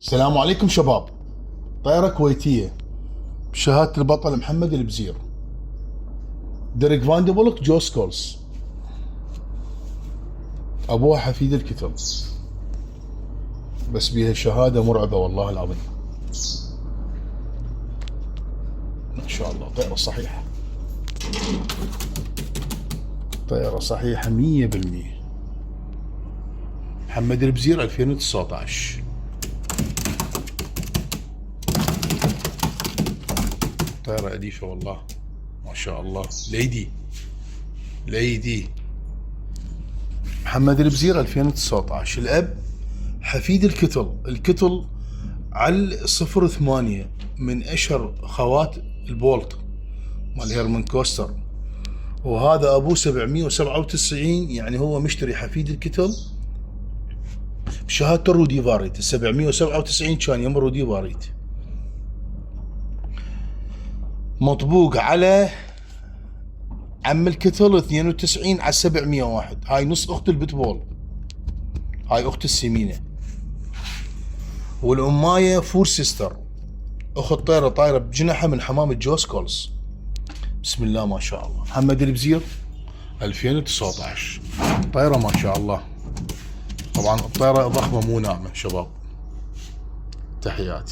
السلام عليكم شباب. طائرة كويتية بشهادة البطل محمد البزير، ديريك فان دي بولك، جو سكولز، أبوها حفيد الكتل، بس بيها شهادة مرعبة والله العظيم. ما شاء الله طائرة صحيحة، طائرة صحيحة 100%. محمد البزير 2019. طائرة أليفة والله ما شاء الله. ليدي محمد البزير 2019. الأب حفيد الكتل على 08 من أشهر خوات البولت مال هيرمان كوستر، وهذا أبوه 797، يعني هو مشتري حفيد الكتل بشهادة رودي فاريت. 797 كان يم رودي فاريت، مطبوق على عم الكتل 92 على 701. هاي نص اخت البتبول، هاي اخت السمينة، والأماية فور سيستر، اخت طايرة بجنحها من حمامة جو سكولز. بسم الله ما شاء الله. محمد البزير 2019. طايرة ما شاء الله. طبعا الطايرة ضخمة مو ناعمة شباب. تحياتي.